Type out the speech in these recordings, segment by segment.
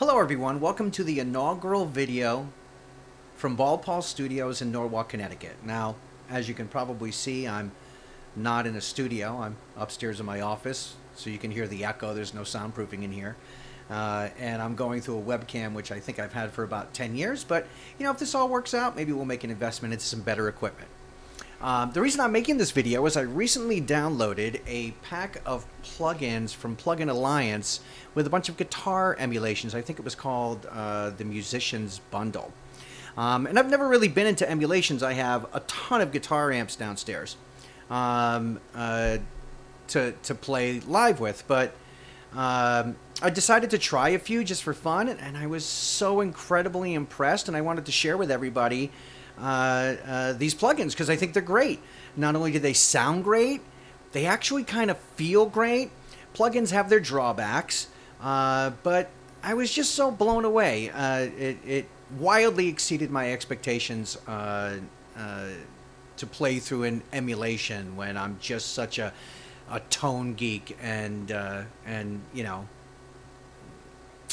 Hello everyone, welcome to the inaugural video from Ball Paul Studios in Norwalk, Connecticut. Now, as you can probably see, I'm not in a studio. I'm upstairs in my office, so you can hear the echo. There's no soundproofing in here. And I'm going through a webcam, which I think I've had for about 10 years. But, you know, if this all works out, maybe we'll make an investment into some better equipment. The reason I'm making this video is I recently downloaded a pack of plugins from Plugin Alliance with a bunch of guitar emulations. I think it was called the Musicians Bundle. And I've never really been into emulations. I have a ton of guitar amps downstairs to play live with, but I decided to try a few just for fun, and I was so incredibly impressed, and I wanted to share with everybody these plugins because I think they're great. Not only do they sound great, they actually kind of feel great. Plugins have their drawbacks, but I was just so blown away. It wildly exceeded my expectations to play through an emulation when I'm just such a tone geek and you know.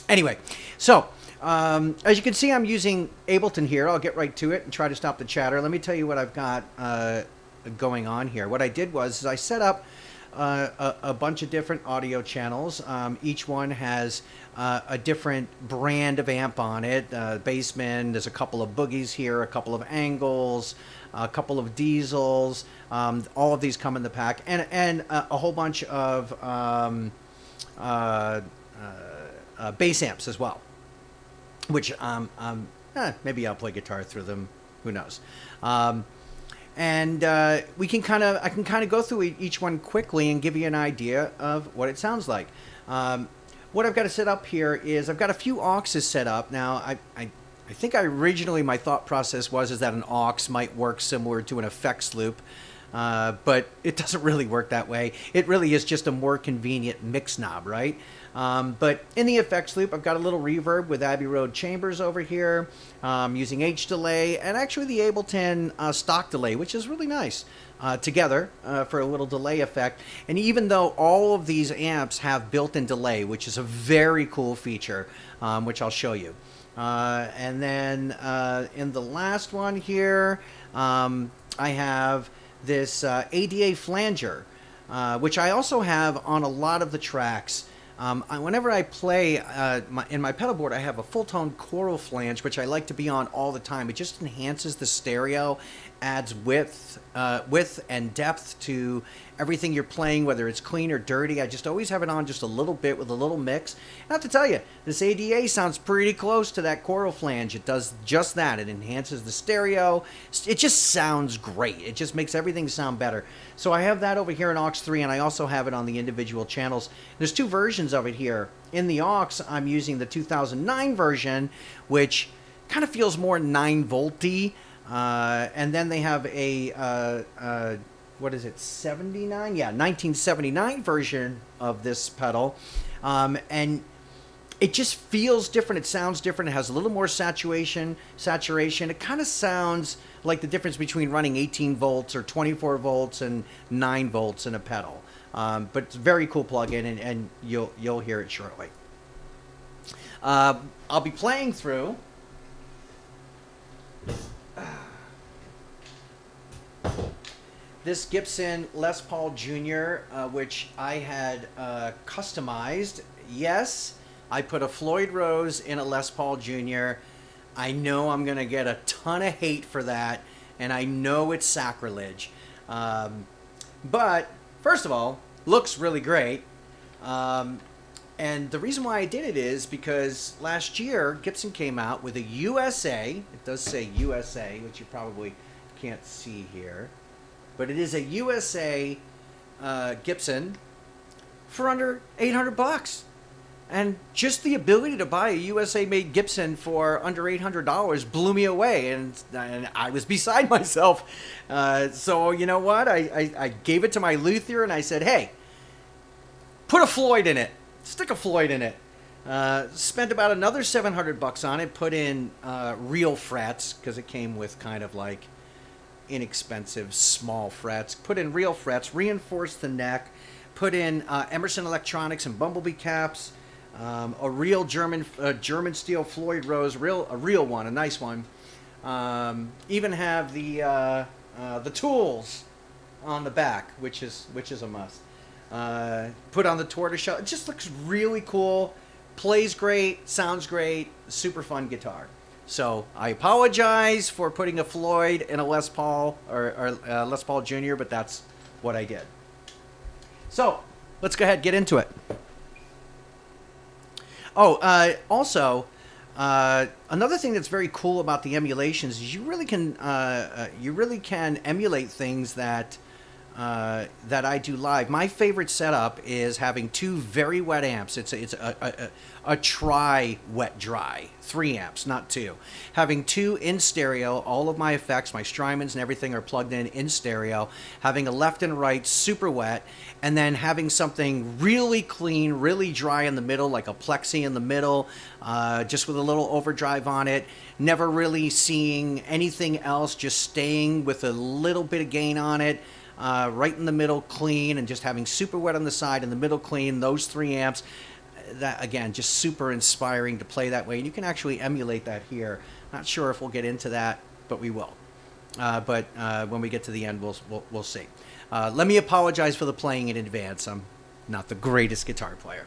Anyway, so as you can see, I'm using Ableton here. I'll get right to it and try to stop the chatter. Let me tell you what I've got going on here. What I did was I set up a bunch of different audio channels. Each one has a different brand of amp on it. Bassman, there's a couple of boogies here, a couple of angles, a couple of diesels. All of these come in the pack, and a whole bunch of bass amps as well, which maybe I'll play guitar through them. Who knows? And I can kind of go through each one quickly and give you an idea of what it sounds like. What I've got to set up here is I've got a few auxes set up. Now, I think originally my thought process was that an aux might work similar to an effects loop, but it doesn't really work that way. It really is just a more convenient mix knob, right? But in the effects loop, I've got a little reverb with Abbey Road chambers over here, using H delay, and actually the Ableton stock delay, which is really nice, together for a little delay effect. And even though all of these amps have built-in delay, which is a very cool feature, which I'll show you. And then in the last one here, I have this ADA flanger, which I also have on a lot of the tracks. Whenever I play in my pedal board, I have a full-tone choral flange, which I like to be on all the time. It just enhances the stereo, adds width and depth to everything you're playing, whether it's clean or dirty. I just always have it on just a little bit with a little mix. And I have to tell you, this ADA sounds pretty close to that choral flange. It does just that. It enhances the stereo. It just sounds great. It just makes everything sound better. So I have that over here in aux 3, and I also have it on the individual channels. There's two versions of it here. In the aux, I'm using the 2009 version, which kind of feels more 9-volty. And then they have a, what is it, 79? Yeah, 1979 version of this pedal. And it just feels different. It sounds different. It has a little more saturation. It kind of sounds like the difference between running 18 volts or 24 volts and 9 volts in a pedal. But it's a very cool plugin, and you'll hear it shortly. I'll be playing through this Gibson Les Paul Jr., which I had customized. Yes, I put a Floyd Rose in a Les Paul Jr. I know I'm going to get a ton of hate for that, and I know it's sacrilege. But, first of all, looks really great. And the reason why I did it is because last year, Gibson came out with a USA. It does say USA, which you probably can't see here. But it is a USA Gibson for under $800. And just the ability to buy a USA-made Gibson for under $800 blew me away, and I was beside myself. So you know what? I gave it to my luthier, and I said, hey, put a Floyd in it. Stick a Floyd in it. Spent about another $700 on it. Put in real frets, because it came with kind of like inexpensive small frets. Put in real frets, reinforced the neck, put in Emerson Electronics and Bumblebee caps, a real German steel Floyd Rose, a real one, a nice one. Even have the tools on the back, which is a must. Put on the tortoiseshell. It just looks really cool. Plays great, sounds great, super fun guitar. So I apologize for putting a Floyd in a Les Paul or Les Paul Jr., but that's what I did. So let's go ahead and get into it. Oh, also, another thing that's very cool about the emulations is you really can emulate things that I do live. My favorite setup is having two very wet amps. It's a tri-wet-dry, 3 amps, not 2. Having 2 in stereo, all of my effects, my Strymons and everything are plugged in stereo. Having a left and right super wet, and then having something really clean, really dry in the middle, like a plexi in the middle, just with a little overdrive on it. Never really seeing anything else, just staying with a little bit of gain on it. Right in the middle, clean, and just having super wet on the side, in the middle, clean. Those 3 amps, that again, just super inspiring to play that way. And you can actually emulate that here. Not sure if we'll get into that, but we will. But when we get to the end, we'll see. Let me apologize for the playing in advance. I'm not the greatest guitar player.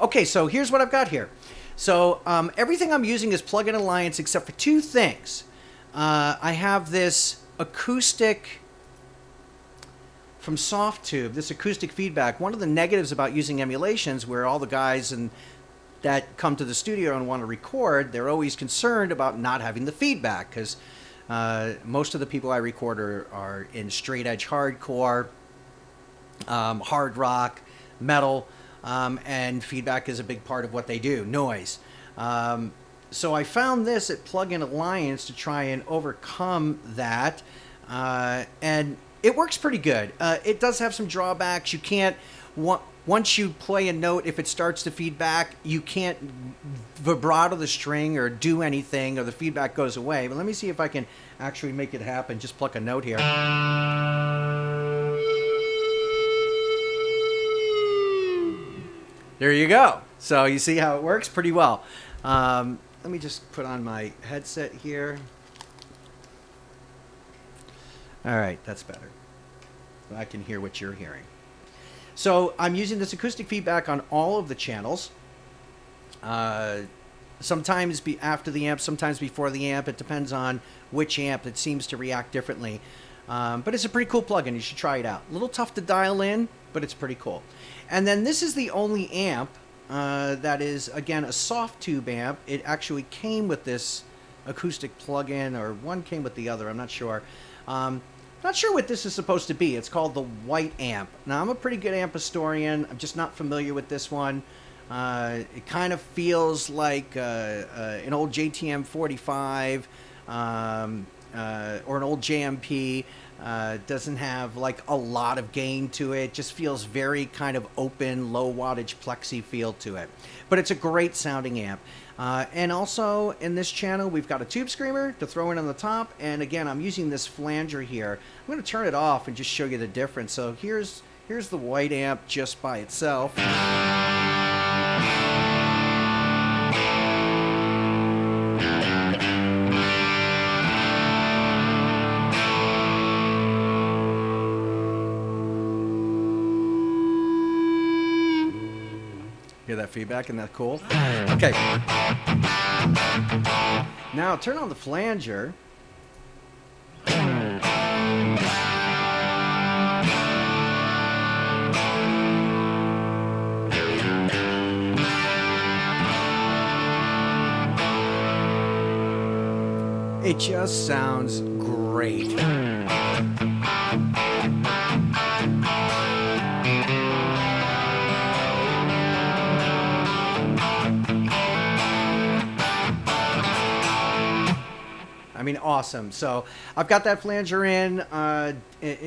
Okay, so here's what I've got here. So everything I'm using is Plug-in Alliance except for 2 things. I have this acoustic from Softtube, this acoustic feedback. One of the negatives about using emulations, where all the guys that come to the studio and want to record, they're always concerned about not having the feedback, because most of the people I record are in straight edge hardcore, hard rock, metal, and feedback is a big part of what they do, noise. So I found this at Plug-in Alliance to try and overcome that, and it works pretty good. It does have some drawbacks. You can't, once you play a note, if it starts to feedback, you can't vibrato the string or do anything, or the feedback goes away. But let me see if I can actually make it happen. Just pluck a note here. There you go. So you see how it works pretty well. Let me just put on my headset here. All right, that's better. I can hear what you're hearing. So I'm using this acoustic feedback on all of the channels. Sometimes after the amp, sometimes before the amp. It depends on which amp. It seems to react differently. But it's a pretty cool plugin. You should try it out. A little tough to dial in, but it's pretty cool. And then this is the only amp that is, again, a Softtube amp. It actually came with this acoustic plugin, or one came with the other. I'm not sure. Not sure what this is supposed to be. It's called the White Amp. Now, I'm a pretty good amp historian. I'm just not familiar with this one. It kind of feels like an old JTM 45 or an old JMP. Doesn't have like a lot of gain to it. Just feels very kind of open, low wattage plexi feel to it. But it's a great sounding amp. And also in this channel, we've got a tube screamer to throw in on the top. And again, I'm using this flanger here. I'm going to turn it off and just show you the difference. So here's the White Amp just by itself. Hear that feedback? Isn't that cool? Okay. Now turn on the flanger. It just sounds great. I mean, awesome. So I've got that flanger in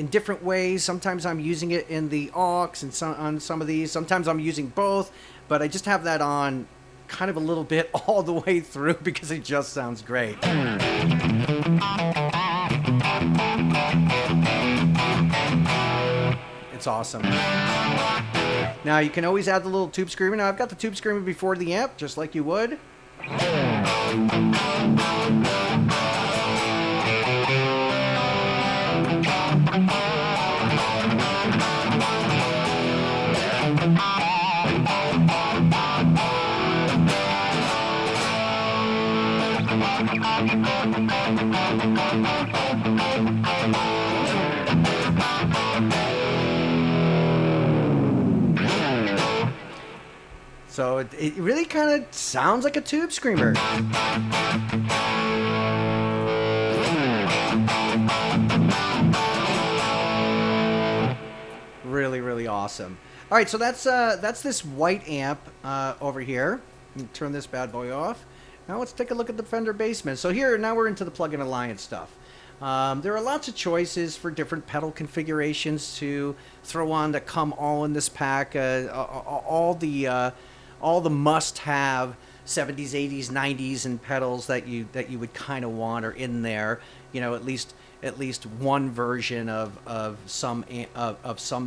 different ways. Sometimes I'm using it in the aux and on some of these. Sometimes I'm using both, but I just have that on kind of a little bit all the way through because it just sounds great. It's awesome. Now you can always add the little tube screamer. Now I've got the tube screamer before the amp, just like you would. So it really kind of sounds like a tube screamer. Really, really awesome. All right, so that's this white amp over here. Turn this bad boy off. Now let's take a look at the Fender Bassman. So here, now we're into the Plug-in Alliance stuff. There are lots of choices for different pedal configurations to throw on that come all in this pack. All the must-have 70s, 80s, 90s and pedals that you would kind of want are in there. You know, at least one version of some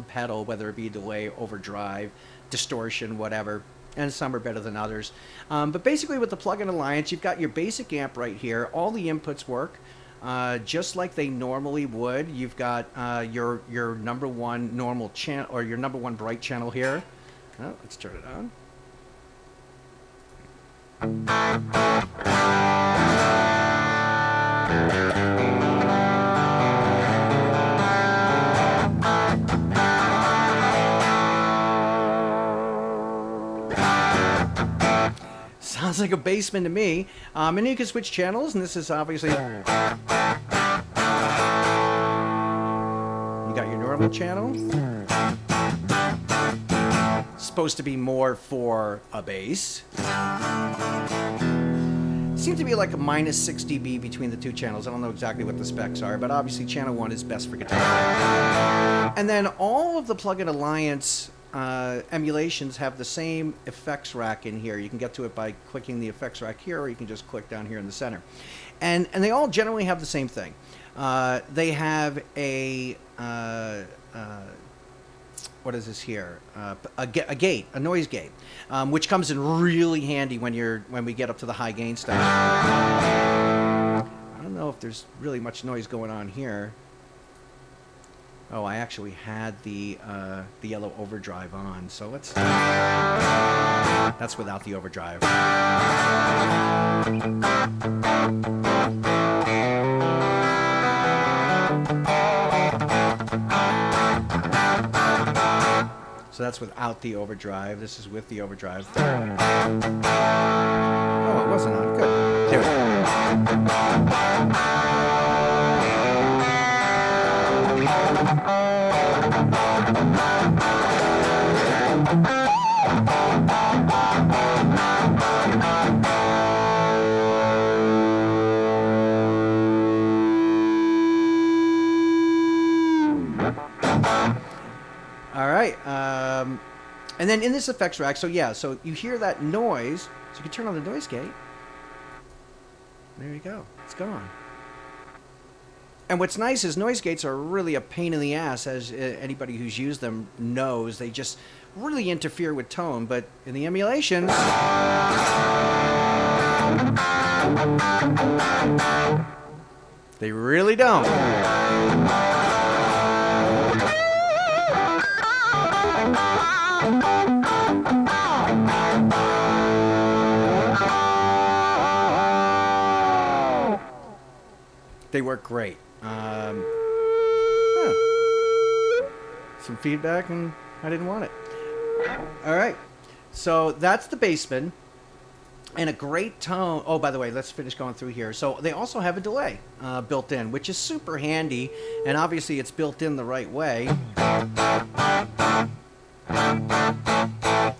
pedal, whether it be delay, overdrive, distortion, whatever. And some are better than others. But basically with the Plug-in Alliance, you've got your basic amp right here. All the inputs work just like they normally would. You've got your number one normal channel, or your number one bright channel here. Oh, let's turn it on. Sounds like a Bassman to me. And you can switch channels, and this is obviously... You got your normal channel. Supposed to be more for a bass. Seems to be like a minus 6 dB between the two channels. I don't know exactly what the specs are, but obviously channel 1 is best for guitar. And then all of the Plug-in Alliance emulations have the same effects rack in here. You can get to it by clicking the effects rack here, or you can just click down here in the center. And they all generally have the same thing. They have a what is this here? A gate, a noise gate, which comes in really handy when we get up to the high gain stuff. I don't know if there's really much noise going on here. Oh, I actually had the yellow overdrive on, so let's... That's without the overdrive. So that's without the overdrive. This is with the overdrive. Oh, it wasn't on. Good. There we All right, and then in this effects rack, so yeah, so you hear that noise, so you can turn on the noise gate. There you go, it's gone. And what's nice is noise gates are really a pain in the ass, as anybody who's used them knows. They just really interfere with tone, but in the emulations, they really don't. They work great. Some feedback, and I didn't want it. All right, so that's the Bassman, and a great tone. Oh, by the way, let's finish going through here. So they also have a delay built in, which is super handy, and obviously it's built in the right way.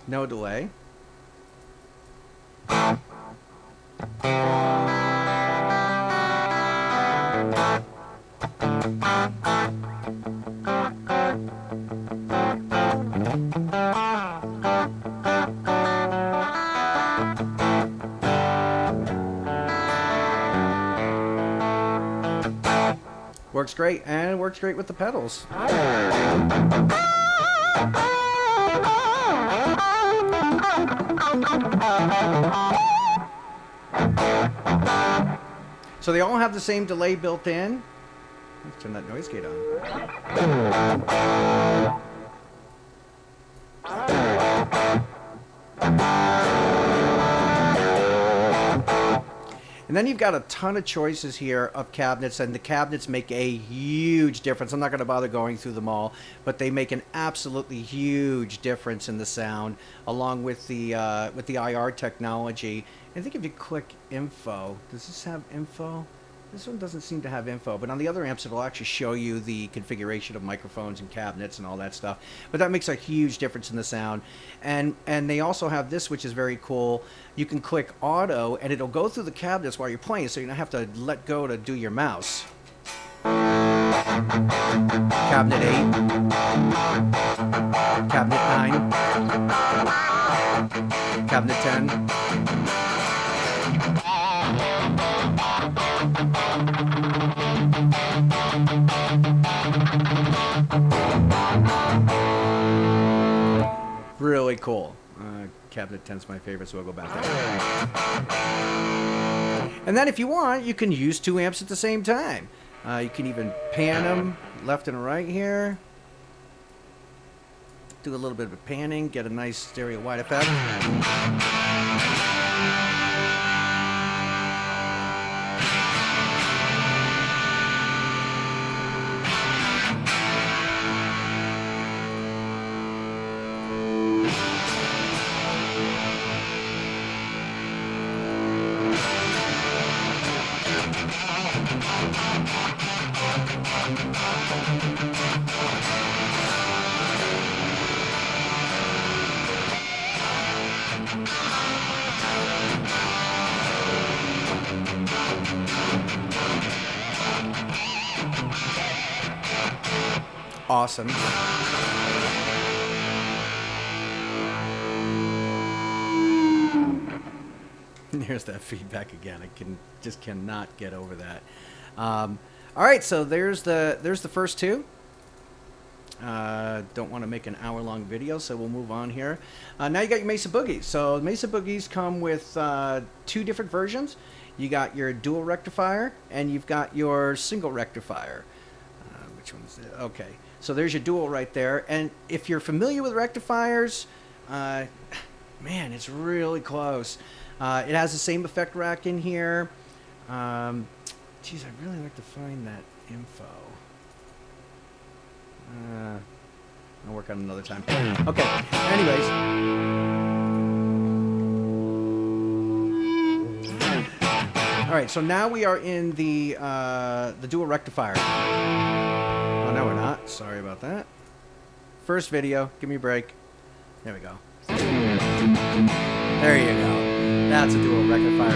No delay. Works great, and it works great with the pedals. So they all have the same delay built in. Let's turn that noise gate on. And then you've got a ton of choices here of cabinets, and the cabinets make a huge difference. I'm not going to bother going through them all, but they make an absolutely huge difference in the sound, along with the IR technology. I think if you click info, does this have info? This one doesn't seem to have info, but on the other amps it'll actually show you the configuration of microphones and cabinets and all that stuff. But that makes a huge difference in the sound. And they also have this, which is very cool. You can click auto and it'll go through the cabinets while you're playing, so you don't have to let go to do your mouse. Cabinet 8, Cabinet 9, Cabinet 10. Really cool. Cabinet 10's my favorite, so we'll go back there. And then if you want, you can use two amps at the same time. You can even pan them left and right here. Do a little bit of panning, get a nice stereo wide effect. Awesome. There's that feedback again. I just cannot get over that. All right, so there's the first two. Don't want to make an hour-long video, so we'll move on here. Now you got your Mesa Boogies. So Mesa Boogies come with two different versions. You got your dual rectifier, and you've got your single rectifier. Which one is it? Okay. So there's your dual right there. And if you're familiar with rectifiers, man, it's really close. It has the same effect rack in here. Geez, I'd really like to find that info. I'll work on it another time. Okay, anyways. All right, so now we are in the dual rectifier. Oh, no, we're not. Sorry about that. First video. Give me a break. There we go. There you go. That's a dual rectifier.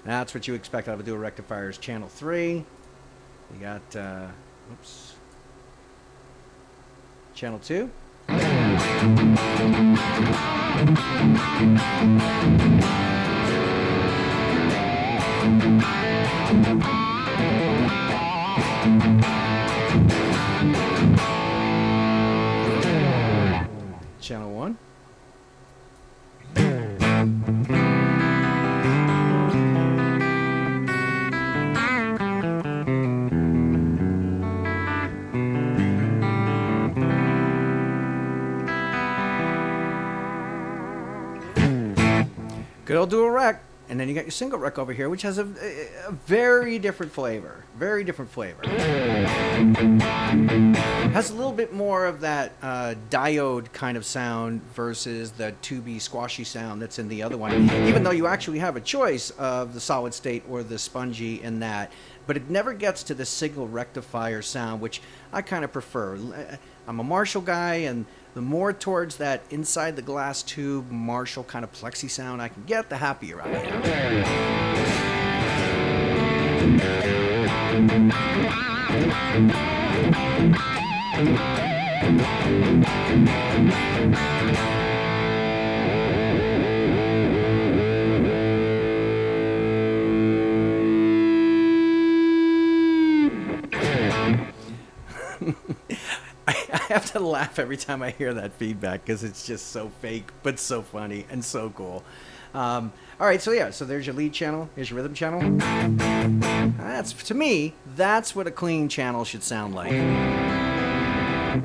That's what you expect out of a dual rectifier is channel 3. You got, oops, channel 2. Channel 1. Good old dual rec. And then you got your single rec over here, which has a very different flavor. Very different flavor. Has a little bit more of that diode kind of sound versus the tubey squashy sound that's in the other one. Even though you actually have a choice of the solid state or the spongy in that. But it never gets to the single rectifier sound, which I kind of prefer. I'm a Marshall guy, and the more towards that inside the glass tube Marshall kind of plexi sound I can get, the happier I am. have to laugh every time I hear that feedback because it's just so fake, but so funny and so cool. All right, so yeah, so there's your lead channel. Here's your rhythm channel. That's, to me, that's what a clean channel should sound like.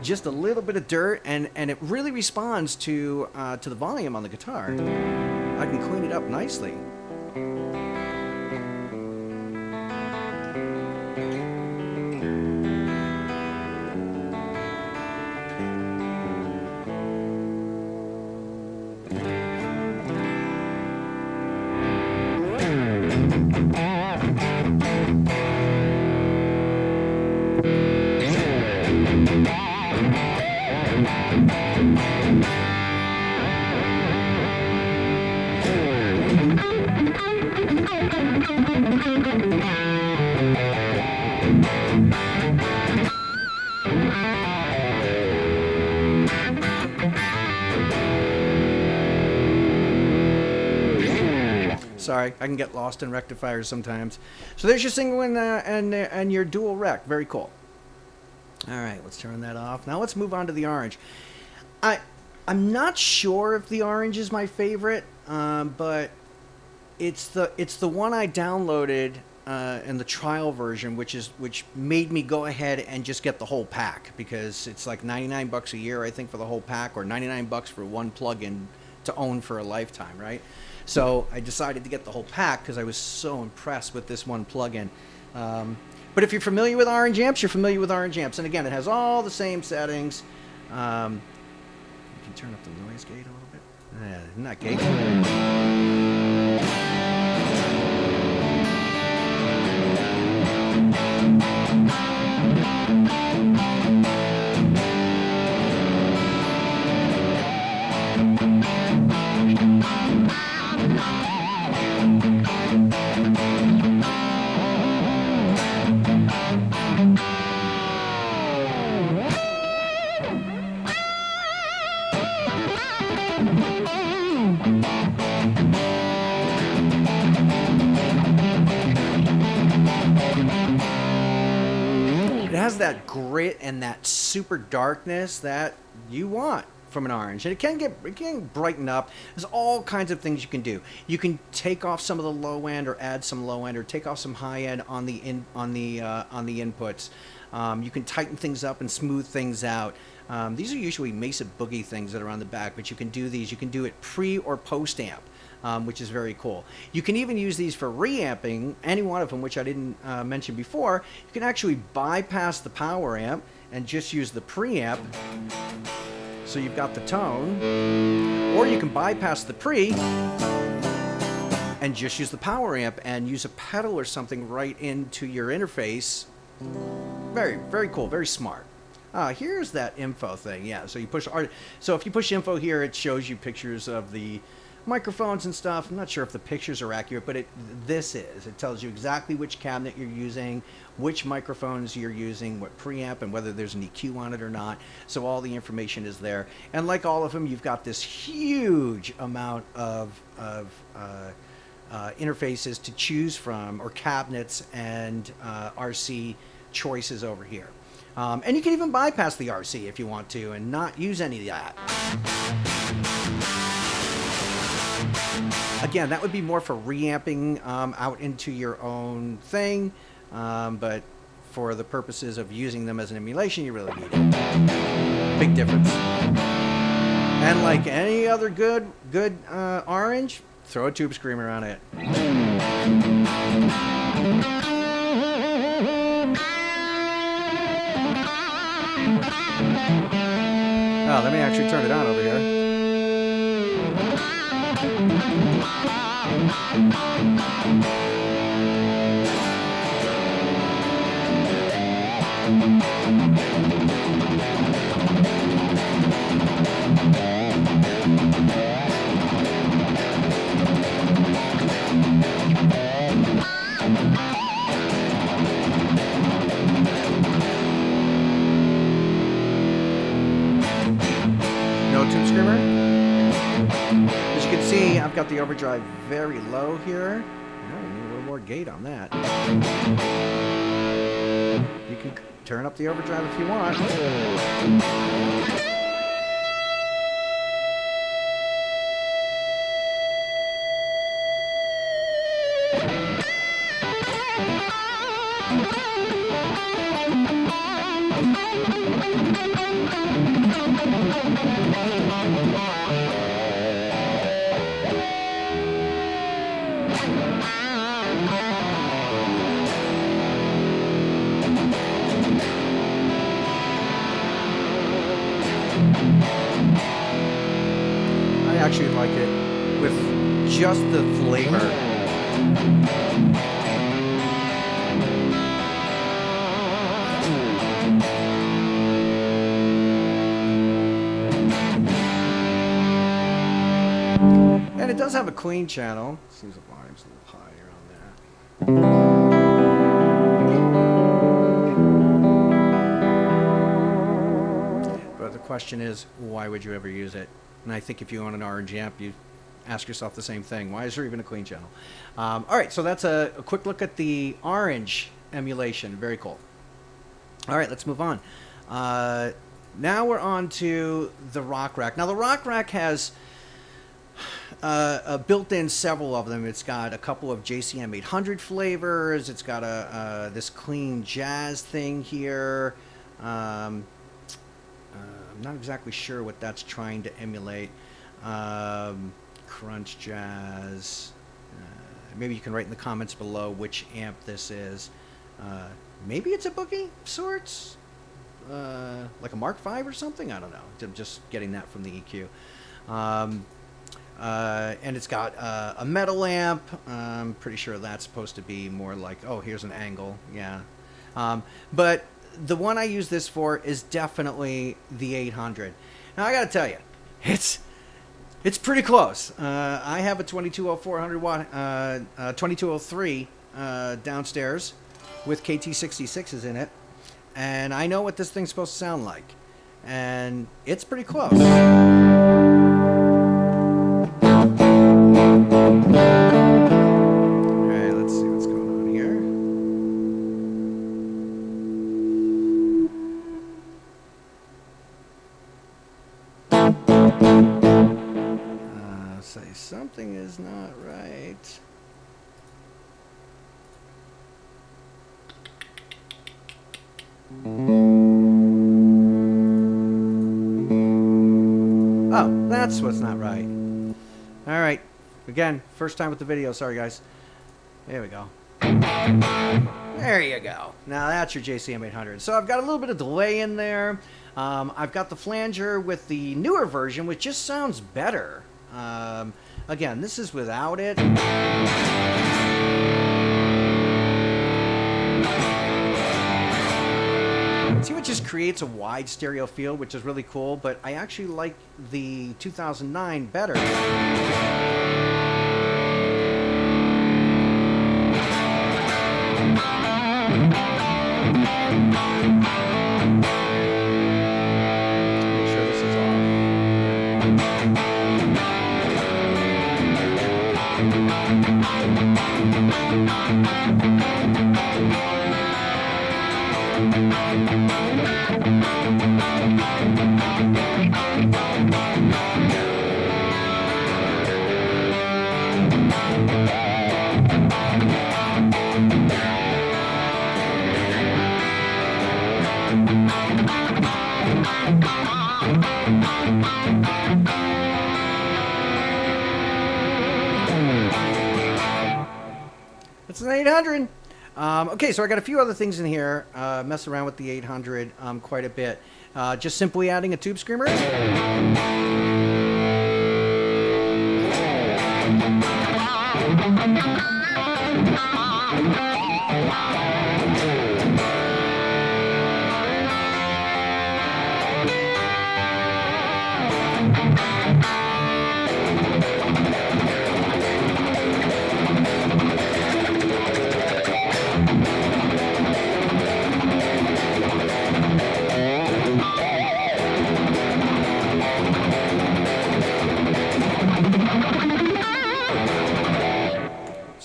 Just a little bit of dirt, and it really responds to the volume on the guitar. I can clean it up nicely. Sorry, I can get lost in rectifiers sometimes. So there's your single and your dual rec. Very cool. All right, let's turn that off. Now let's move on to the orange. I'm not sure if the orange is my favorite, but it's the one I downloaded in the trial version, which made me go ahead and just get the whole pack, because it's like $99 a year, I think, for the whole pack, or $99 for one plugin to own for a lifetime, right? So I decided to get the whole pack because I was so impressed with this one plugin. But if you're familiar with Orange amps, you're familiar with Orange amps. And again, it has all the same settings. You can turn up the noise gate a little bit. Isn't that gate? It has that grit and that super darkness that you want from an Orange, and it can brighten up. There's all kinds of things you can do. You can take off some of the low end, or add some low end, or take off some high end on the inputs. You can tighten things up and smooth things out. These are usually Mesa Boogie things that are on the back, but you can do these. You can do it pre or post amp. Which is very cool. You can even use these for reamping, any one of them, which I didn't mention before. You can actually bypass the power amp and just use the preamp, so you've got the tone, or you can bypass the pre and just use the power amp and use a pedal or something right into your interface. Very, very cool, very smart. Here's that info thing. Yeah, so you push art. So if you push info here, it shows you pictures of the microphones and stuff. I'm not sure if the pictures are accurate, but it tells you exactly which cabinet you're using, which microphones you're using, what preamp, and whether there's an EQ on it or not. So all the information is there. And like all of them, you've got this huge amount of interfaces to choose from, or cabinets and RC choices over here. And you can even bypass the RC if you want to and not use any of that. Again, that would be more for reamping out into your own thing, but for the purposes of using them as an emulation, you really need it. Big difference. And like any other good Orange, throw a tube screamer on it. Oh, let me actually turn it on over here. No tube screamer. As you can see, I've got the overdrive very low here. I need a little more gate on that. turn up the overdrive if you want. I actually like it with just the flavor. And it does have a clean channel. Seems the volume's a little higher on that. But the question is, why would you ever use it? And I think if you own an orange amp, you ask yourself the same thing. Why is there even a clean channel? All right, so that's a quick look at the orange emulation. Very cool. All right, let's move on. Now we're on to the Rock Rack. Now the Rock Rack has built in several of them. It's got a couple of JCM 800 flavors. It's got this clean jazz thing here. I'm not exactly sure what that's trying to emulate. Crunch jazz. Maybe you can write in the comments below which amp this is. Maybe it's a Boogie sorts, like a Mark V or something. I don't know. I'm just getting that from the EQ. And it's got a metal amp. I'm pretty sure that's supposed to be more like, oh, here's an angle. Yeah. But the one I use this for is definitely the 800. Now I gotta tell you, it's pretty close. I have a 2204 watt, 2203 downstairs with KT66s in it, and I know what this thing's supposed to sound like, and it's pretty close. Something is not right. Oh, that's what's not right. All right. Again, first time with the video. Sorry, guys. There we go. There you go. Now that's your JCM 800. So I've got a little bit of delay in there. I've got the flanger with the newer version, which just sounds better. Again, this is without it. See, what just creates a wide stereo field, which is really cool, but I actually like the 2009 better. Make sure this is off. It's an 800. Okay, so I got a few other things in here. Mess around with the 800 quite a bit. Just simply adding a tube screamer.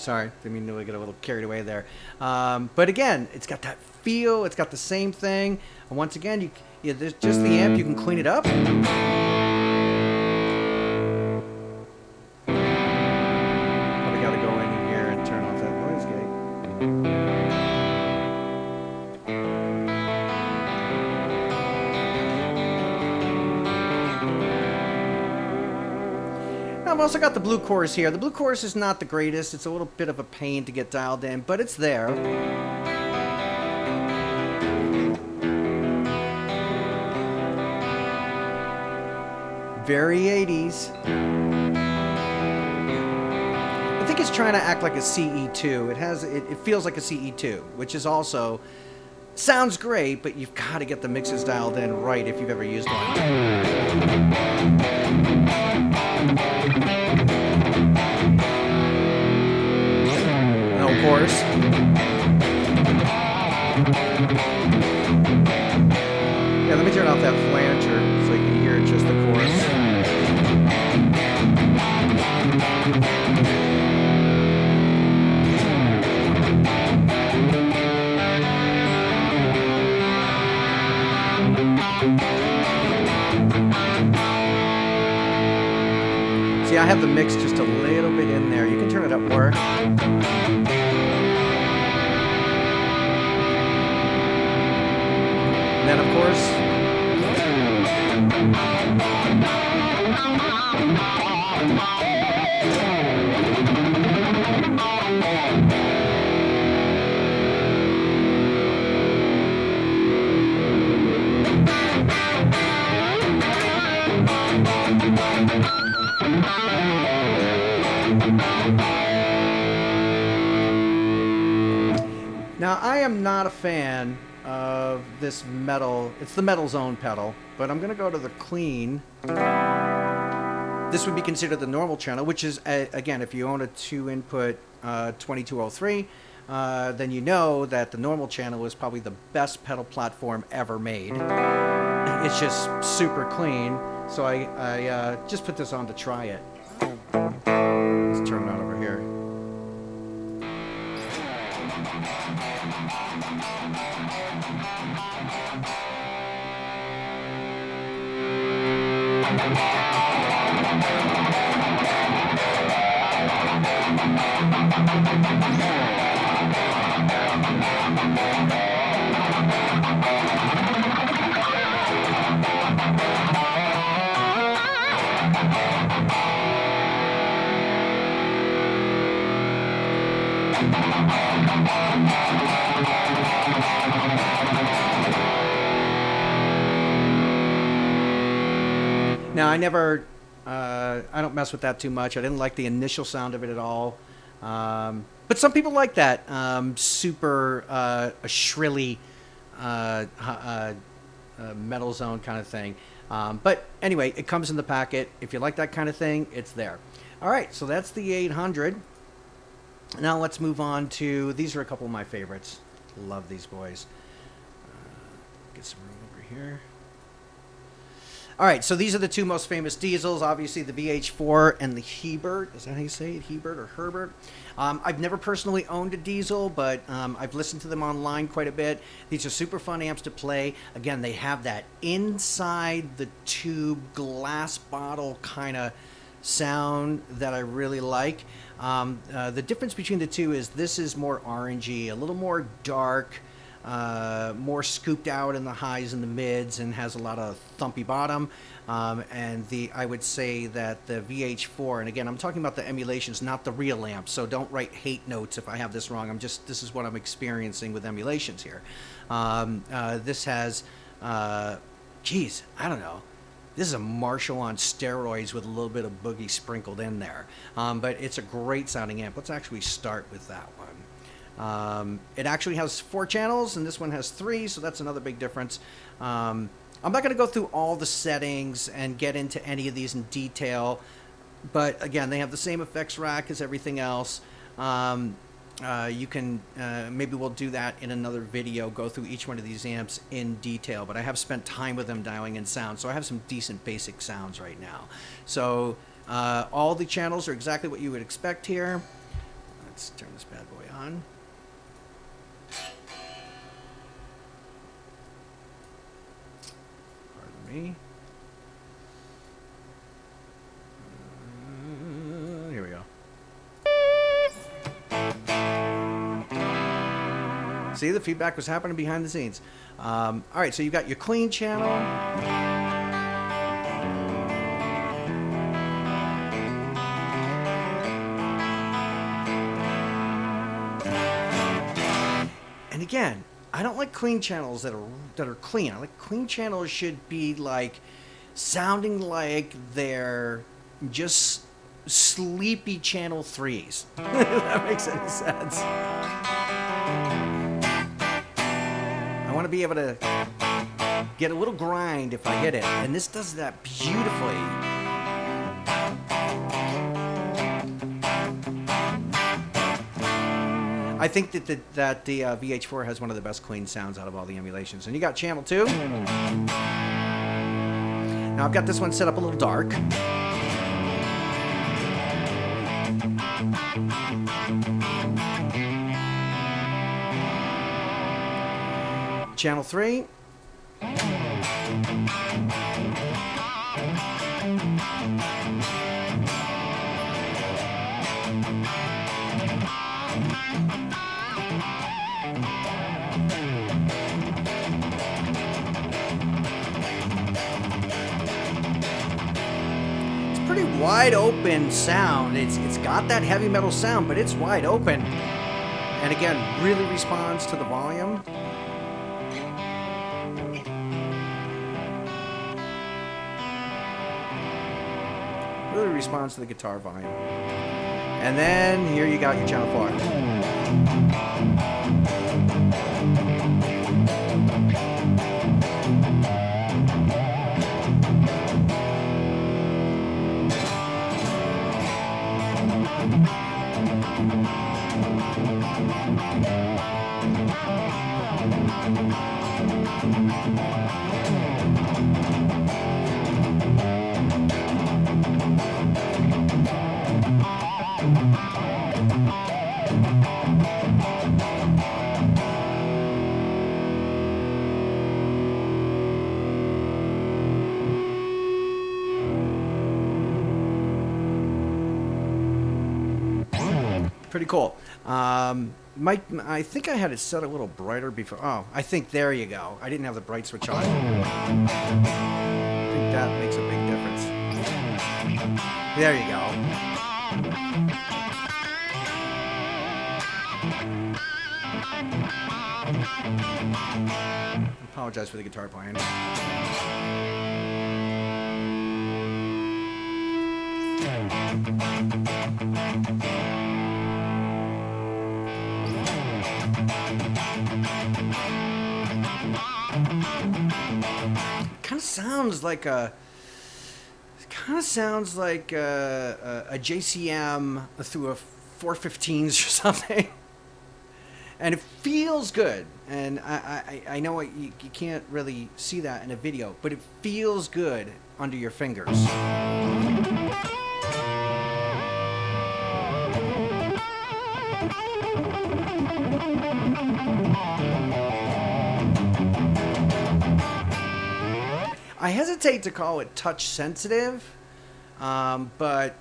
Sorry, didn't mean to get a little carried away there. But again, it's got that feel. It's got the same thing. And once again, there's just the amp. You can clean it up. Probably got to go in here and turn off that noise gate. I've also got the blue chorus here. The blue chorus is not the greatest. It's a little bit of a pain to get dialed in, but it's there. Very 80s. I think it's trying to act like a CE2. It feels like a CE2, which is also sounds great, but you've got to get the mixes dialed in right if you've ever used one. Of course. Yeah, let me turn off that flanger so you can hear just the chorus. See, I have the mix just a little bit in there. You can turn it up more. And then, of course, now I am not a fan of this metal. It's the Metal Zone pedal, but I'm gonna go to the clean. This would be considered the normal channel, which is again, if you own a 2-input 2203, then you know that the normal channel is probably the best pedal platform ever made. It's just super clean, so I just put this on to try it. Let's turn it on over here. Now, I don't mess with that too much. I didn't like the initial sound of it at all. But some people like that super shrilly Metal Zone kind of thing. But anyway, it comes in the packet. If you like that kind of thing, it's there. All right, so that's the 800. Now let's move on to, these are a couple of my favorites. Love these boys. Get some room over here. All right, so these are the two most famous diesels, obviously the VH4 and the Hebert. Is that how you say it, Hebert or Herbert? I've never personally owned a diesel, but I've listened to them online quite a bit. These are super fun amps to play. Again, they have that inside the tube glass bottle kind of sound that I really like. The difference between the two is this is more orangey, a little more dark, more scooped out in the highs and the mids, and has a lot of thumpy bottom. And I would say that the VH4, and again, I'm talking about the Emulations, not the real amp, so don't write hate notes if I have this wrong. This is what I'm experiencing with Emulations here. This has, geez, I don't know. This is a Marshall on steroids with a little bit of boogie sprinkled in there. But it's a great sounding amp. Let's actually start with that one. It actually has 4 channels, and this one has 3, so that's another big difference. I'm not going to go through all the settings and get into any of these in detail, but again, they have the same effects rack as everything else. You can, maybe we'll do that in another video, go through each one of these amps in detail, but I have spent time with them dialing in sound, so I have some decent basic sounds right now. So all the channels are exactly what you would expect here. Let's Let's turn this bad boy on. Pardon me. Here we go. See, the feedback was happening behind the scenes. All right, so you've got your clean channel. And again, I don't like clean channels that are clean. I like clean channels should be like sounding like they're just sleepy channel 3s. If that makes any sense. I want to be able to get a little grind if I hit it, and this does that beautifully. I think that the VH4 has one of the best clean sounds out of all the emulations. And you got channel 2. Now I've got this one set up a little dark. Channel 3. It's pretty wide open sound. It's got that heavy metal sound, but it's wide open. And again, really responds to the volume. Really responds to the guitar volume. And then here you got your channel 4. Pretty cool. I think I had it set a little brighter before. Oh, I think there you go. I didn't have the bright switch on. I think that makes a big difference. There you go. I apologize for the guitar playing. Kind of sounds like a JCM through a 415s or something, and it feels good. And I know you can't really see that in a video, but it feels good under your fingers. I hesitate to call it touch sensitive, but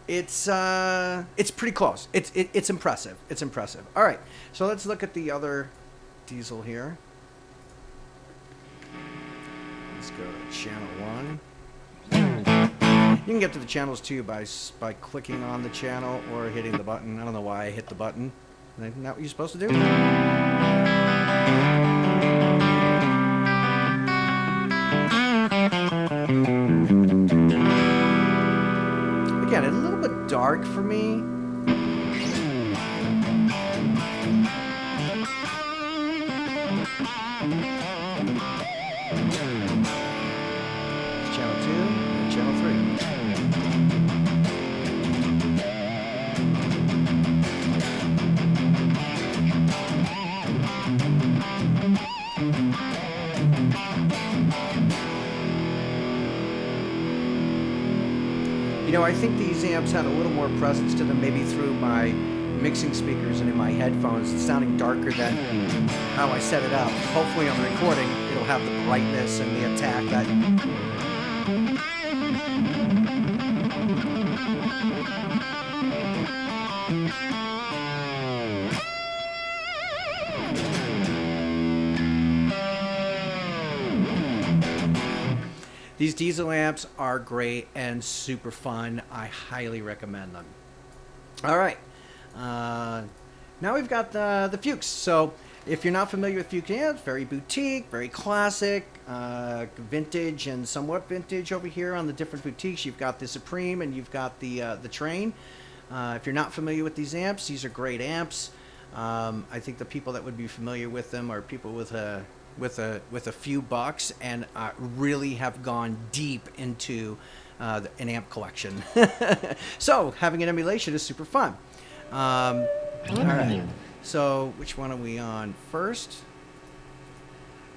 it's pretty close. It's impressive. It's impressive. All right, so let's look at the other diesel here. Let's go to channel 1. You can get to the channels too by clicking on the channel or hitting the button. I don't know why I hit the button. Isn't that what you're supposed to do? Again, a little bit dark for me. Channel 2 and channel 3. You know, I think these amps had a little more presence to them, maybe through my mixing speakers and in my headphones. It's sounding darker than how I set it up. Hopefully on the recording, it'll have the brightness and the attack that... These diesel amps are great and super fun. I highly recommend them. All right. Now we've got the Fuchs. So if you're not familiar with Fuchs amps, very boutique, very classic, vintage and somewhat vintage over here on the different boutiques. You've got the Supreme and you've got the Train. If you're not familiar with these amps, these are great amps. I think the people that would be familiar with them are people with a few bucks and really have gone deep into an amp collection. So having an emulation is super fun. All right. So which one are we on first?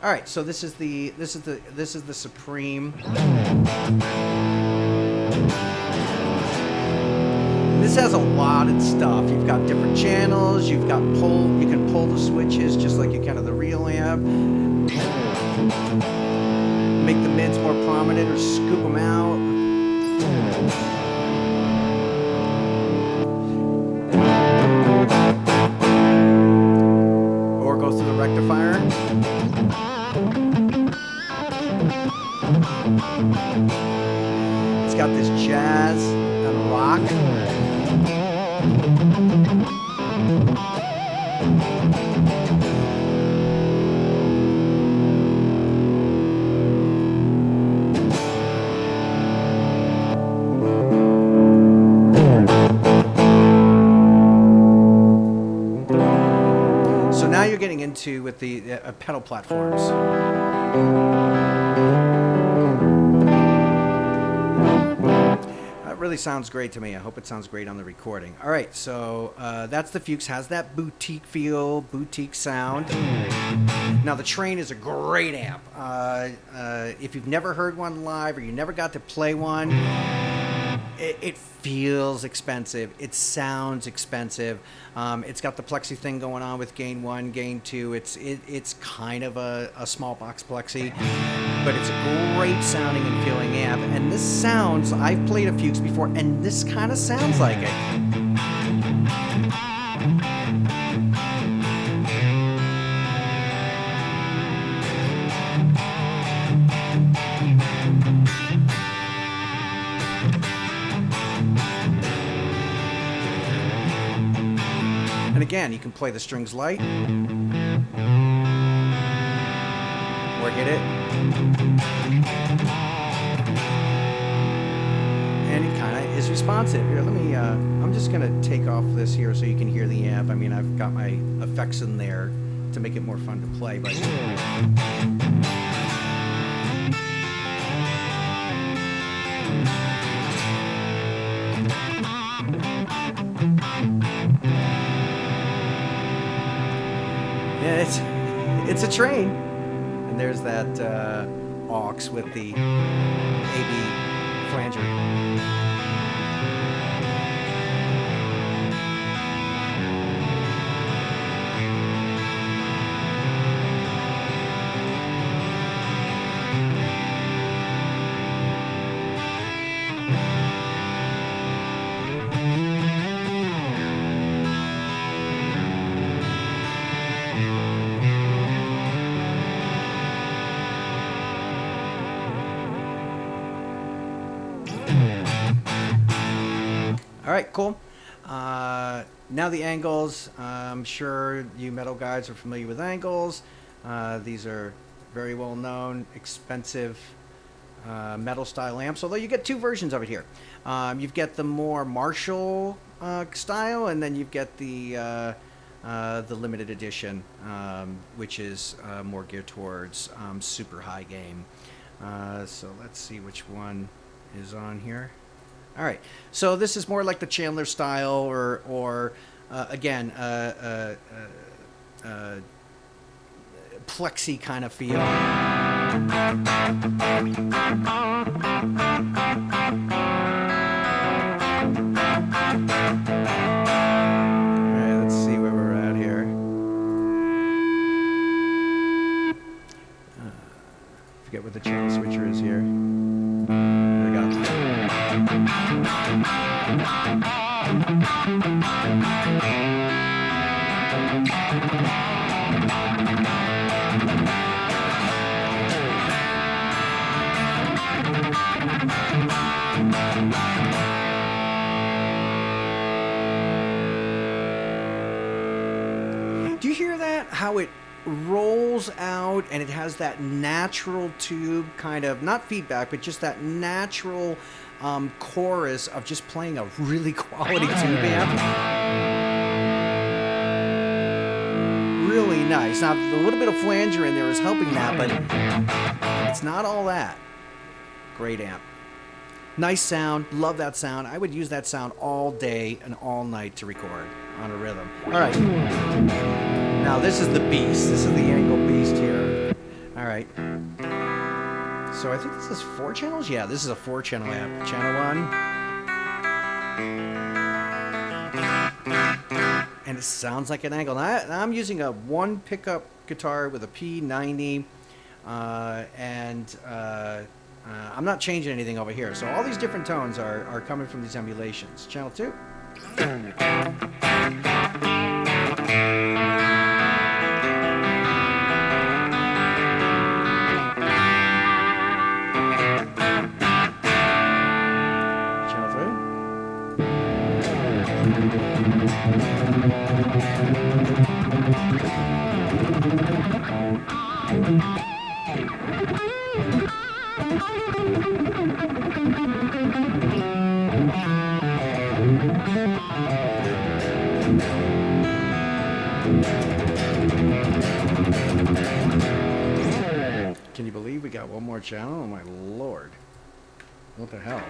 All right. So this is the Supreme. This has a lot of stuff. You've got different channels. You've got you can pull the switches just like you can of the real amp. Make the mids more prominent or scoop them out. Or go through the rectifier. It's got this jazz and rock. So now you're getting into with the pedal platforms. Really sounds great to me. I hope it sounds great on the recording. All right, so that's the Fuchs. Has that boutique feel, boutique sound. Now the Train is a great amp. If you've never heard one live or you never got to play one, it feels expensive. It sounds expensive. It's got the plexi thing going on with gain 1, gain 2. It's kind of a small box plexi, but it's a great sounding and feeling amp. And this sounds, I've played a Fuchs before, and this kind of sounds like it. And again, you can play the strings light or hit it. And it kind of is responsive. Here, let me, I'm just going to take off this here so you can hear the amp. I mean, I've got my effects in there to make it more fun to play, but... Yeah, it's a Train, and there's that aux with the AB flanger. All right, cool. Now the angles. I'm sure you metal guys are familiar with angles. These are very well known, expensive metal style amps, although you get two versions of it here. You get the more Marshall style, and then you get the limited edition, which is more geared towards super high gain. So let's see which one is on here. All right, so this is more like the Chandler style, or again, plexi kind of feel. Do you hear that? How it rolls out and it has that natural tube kind of, not feedback, but just that natural chorus of just playing a really quality tube amp. Really nice. Now, a little bit of flanger in there is helping that, but it's not all that. Great amp. Nice sound. Love that sound. I would use that sound all day and all night to record on a rhythm. All right. Now, this is the beast. This is the Angle Beast here. All right. So I think this is 4 channels? Yeah, this is a 4-channel amp. Channel 1. And it sounds like an Angle. Now, I'm using a 1 pickup guitar with a P90. I'm not changing anything over here. So all these different tones are coming from these emulations. Channel 2. Can you believe we got one more channel? Oh my lord. What the hell?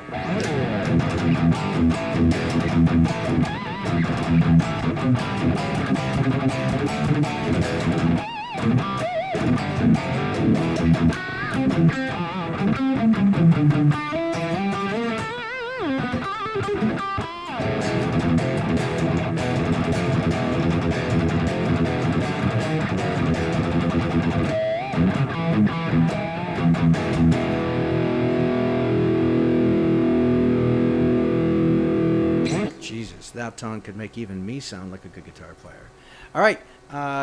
Jesus, that tone could make even me sound like a good guitar player. All right,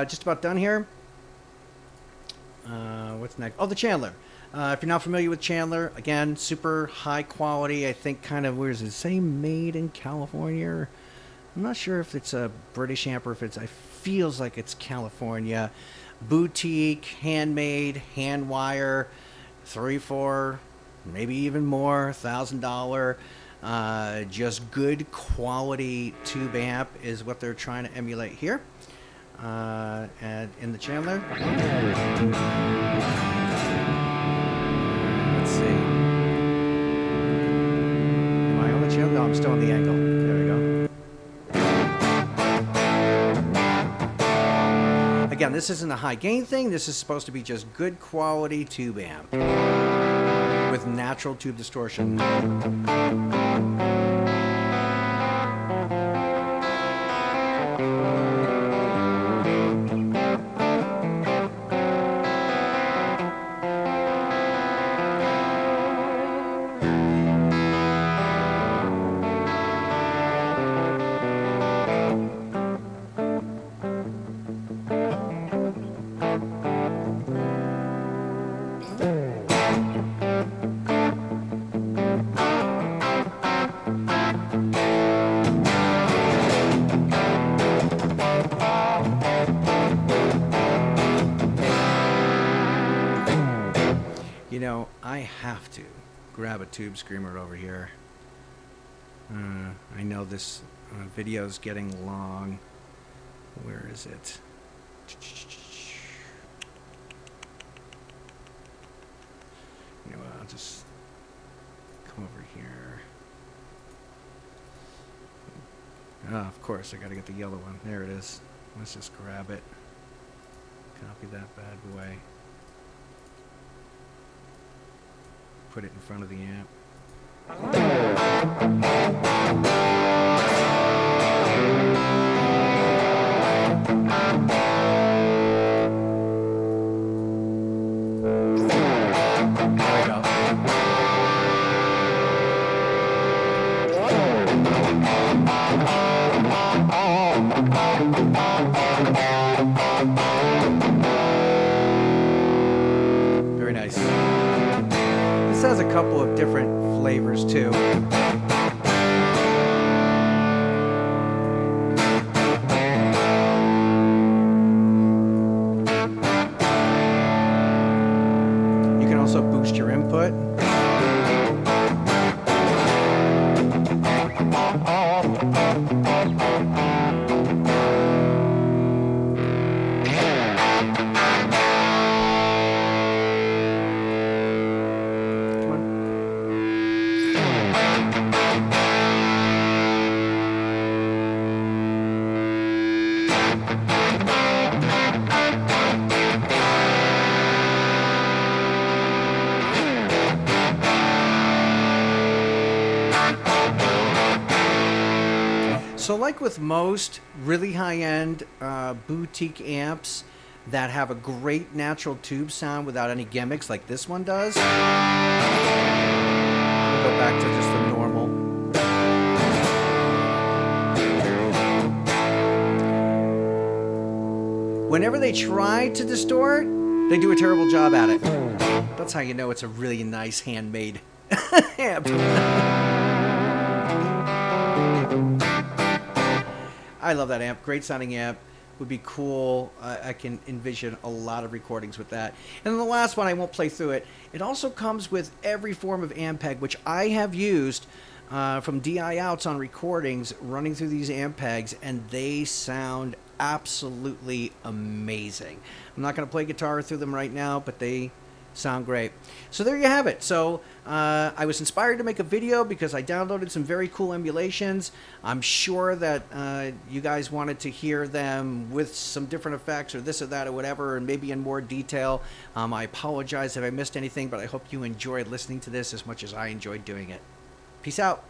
just about done here. What's next? Oh, the Chandler. If you're not familiar with Chandler, again, super high quality. I think kind of, where does it say made in California? I'm not sure if it's a British amp or if it's, it feels like it's California. Boutique, handmade, hand wire, 3, 4, maybe even more, $1,000. Just good quality tube amp is what they're trying to emulate here. And in the Chandler. Let's see. Am I on the Chandler? No, I'm still on the Angle. There we go. Again, this isn't a high gain thing. This is supposed to be just good quality tube amp with natural tube distortion. You know, I have to grab a tube screamer over here. I know this video's getting long. Where is it? You know, I'll just come over here. Of course, I gotta get the yellow one. There it is. Let's just grab it. Copy that bad boy. Put it in front of the amp. There we go. Very nice. This has a couple of different flavors too. You can also boost your input. So like with most really high-end boutique amps that have a great natural tube sound without any gimmicks like this one does, we'll go back to just the normal. Whenever they try to distort, they do a terrible job at it. That's how you know it's a really nice handmade amp. I love that amp. Great sounding amp. Would be cool. I can envision a lot of recordings with that. And then the last one, I won't play through it. It also comes with every form of Ampeg, which I have used from DI outs on recordings, running through these Ampegs, and they sound absolutely amazing. I'm not going to play guitar through them right now, but they sound great. So there you have it. So I was inspired to make a video because I downloaded some very cool emulations. I'm sure that you guys wanted to hear them with some different effects or this or that or whatever, and maybe in more detail. I apologize if I missed anything, but I hope you enjoyed listening to this as much as I enjoyed doing it. Peace out.